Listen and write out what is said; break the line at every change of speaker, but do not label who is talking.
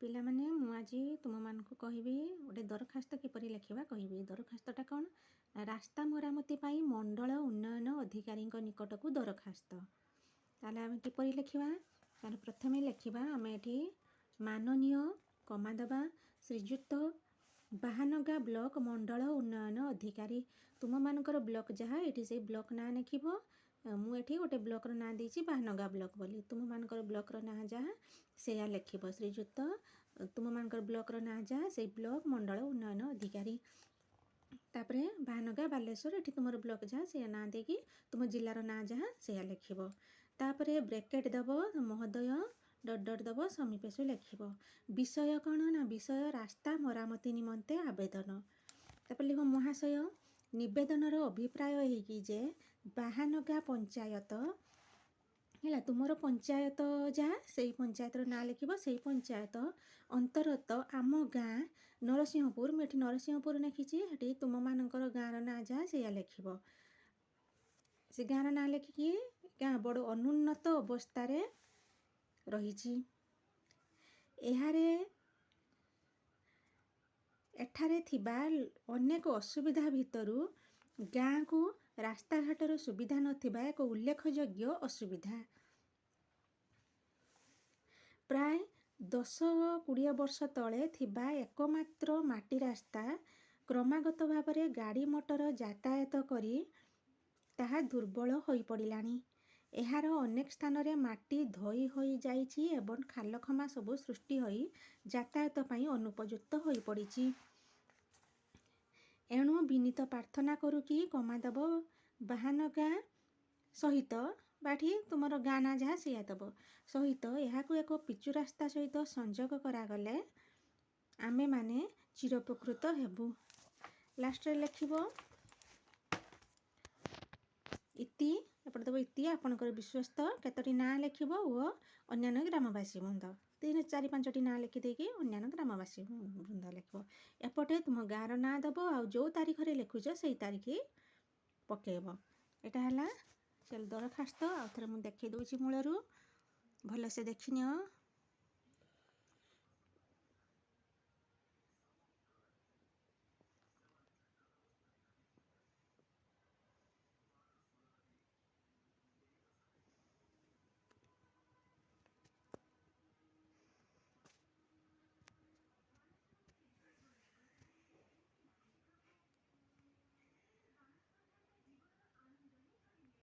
ପିଲାମାନେ ମୁଁ ଆଜି ତୁମମାନଙ୍କୁ କହିବି ଗୋଟେ ଦରଖାସ୍ତ କିପରି ଲେଖିବା କହିବି। ଦରଖାସ୍ତଟା କ'ଣ? ରାସ୍ତା ମରାମତି ପାଇଁ ମଣ୍ଡଳ ଉନ୍ନୟନ ଅଧିକାରୀଙ୍କ ନିକଟକୁ ଦରଖାସ୍ତ। ତାହେଲେ ଆମେ କିପରି ଲେଖିବା? ତାହେଲେ ପ୍ରଥମେ ଲେଖିବା ଆମେ ଏଠି ମାନନୀୟ କମା ଦେବା ଶ୍ରୀଯୁକ୍ତ ବାହାନଗା ବ୍ଲକ ମଣ୍ଡଳ ଉନ୍ନୟନ ଅଧିକାରୀ। ତୁମମାନଙ୍କର ବ୍ଲକ ଯାହା ଏଠି ସେଇ ବ୍ଲକ ନାଁ ଲେଖିବ। ମୁଁ ଏଠି ଗୋଟେ ବ୍ଲକର ନାଁ ଦେଇଛି ବାହାନଗା ବ୍ଲକ ବୋଲି। ତୁମମାନଙ୍କର ବ୍ଲକର ନାଁ ଯାହା ସେଇଆ ଲେଖିବ। ଶ୍ରୀଯୁକ୍ତ ତୁମମାନଙ୍କର ବ୍ଲକର ନାଁ ଯାହା ସେଇ ବ୍ଲକ ମଣ୍ଡଳ ଉନ୍ନୟନ ଅଧିକାରୀ। ତାପରେ ବାହାନଗା ବାଲେଶ୍ୱର ଏଠି ତୁମର ବ୍ଲକ ଯାହା ସେଇଆ ନାଁ ଦେଇକି ତୁମ ଜିଲ୍ଲାର ନାଁ ଯାହା ସେଇଆ ଲେଖିବ। ତାପରେ ବ୍ରେକେଟ୍ ଦେବ ମହୋଦୟ ଡଟ୍ ଡଟ୍ ଦେବ ସମିପେଶ ଲେଖିବ। ବିଷୟ କ'ଣ ନା ବିଷୟ ରାସ୍ତା ମରାମତି ନିମନ୍ତେ ଆବେଦନ। ତାପରେ ଲେଖିବ ମହାଶୟ ନିବେଦନର ଅଭିପ୍ରାୟ ହେଇକି ଯେ ବାହାନଗା ପଞ୍ଚାୟତ ହେଲା ତୁମର ପଞ୍ଚାୟତ ଯାହା ସେଇ ପଞ୍ଚାୟତର ନାଁ ଲେଖିବ। ସେଇ ପଞ୍ଚାୟତ ଅନ୍ତର୍ଗତ ଆମ ଗାଁ ନରସିଂହପୁର, ମୁଁ ଏଠି ନରସିଂହପୁର ଲେଖିଛି, ସେଠି ତୁମମାନଙ୍କର ଗାଁର ନାଁ ଯାହା ସେଇଆ ଲେଖିବ। ସେ ଗାଁର ନାଁ ଲେଖିକି ଗାଁ ବଡ଼ ଅନୁନ୍ନତ ଅବସ୍ଥାରେ ରହିଛି। ଏଠାରେ ଥିବା ଅନେକ ଅସୁବିଧା ଭିତରୁ ଗାଁକୁ ରାସ୍ତାଘାଟର ସୁବିଧା ନଥିବା ଏକ ଉଲ୍ଲେଖଯୋଗ୍ୟ ଅସୁବିଧା। ପ୍ରାୟ 10-20 ବର୍ଷ ତଳେ ଥିବା ଏକମାତ୍ର ମାଟି ରାସ୍ତା କ୍ରମାଗତ ଭାବରେ ଗାଡ଼ି ମଟର ଯାତାୟାତ କରି ତାହା ଦୁର୍ବଳ ହୋଇପଡ଼ିଲାଣି। ଏହାର ଅନେକ ସ୍ଥାନରେ ମାଟି ଧୋଇ ହୋଇଯାଇଛି ଏବଂ ଖାଲଖମା ସବୁ ସୃଷ୍ଟି ହୋଇ ଯାତାୟାତ ପାଇଁ ଅନୁପଯୁକ୍ତ ହୋଇପଡ଼ିଛି। ଏଣୁ ବିନୀତ ପ୍ରାର୍ଥନା କରୁ କି କମା ଦେବ ବାହାନଗା ସହିତ ବାଠି ତୁମର ଗାଁ ନାଁ ଯାହା ସେଇଆ ଦେବ ସହିତ ଏହାକୁ ଏକ ପିଚୁ ରାସ୍ତା ସହିତ ସଂଯୋଗ କରାଗଲେ ଆମେମାନେ ଚିରୋପକୃତ ହେବୁ। ଲାଷ୍ଟରେ ଲେଖିବ ଇତି, ଏପଟେ ଦେବ ଇତି ଆପଣଙ୍କର ବିଶ୍ୱସ୍ତ କେତୋଟି ନାଁ ଲେଖିବ ଓ ଅନ୍ୟାନ୍ୟ ଗ୍ରାମବାସୀ ବୃନ୍ଦ 3-4-5ଟି ନାଁ ଲେଖିଦେଇକି ଅନ୍ୟାନ୍ୟ ଗ୍ରାମବାସୀ ବୃନ୍ଦ ଲେଖିବ। ଏପଟେ ତୁମ ଗାଁର ନାଁ ଦେବ ଆଉ ଯେଉଁ ତାରିଖରେ ଲେଖୁଛ ସେଇ ତାରିଖ ପକେଇବ। ଏଇଟା ହେଲା ଦରଖାସ୍ତ। ଆଉ ଥରେ ମୁଁ ଦେଖେଇ ଦେଉଛି ମୂଳରୁ, ଭଲସେ ଦେଖିନିଅ।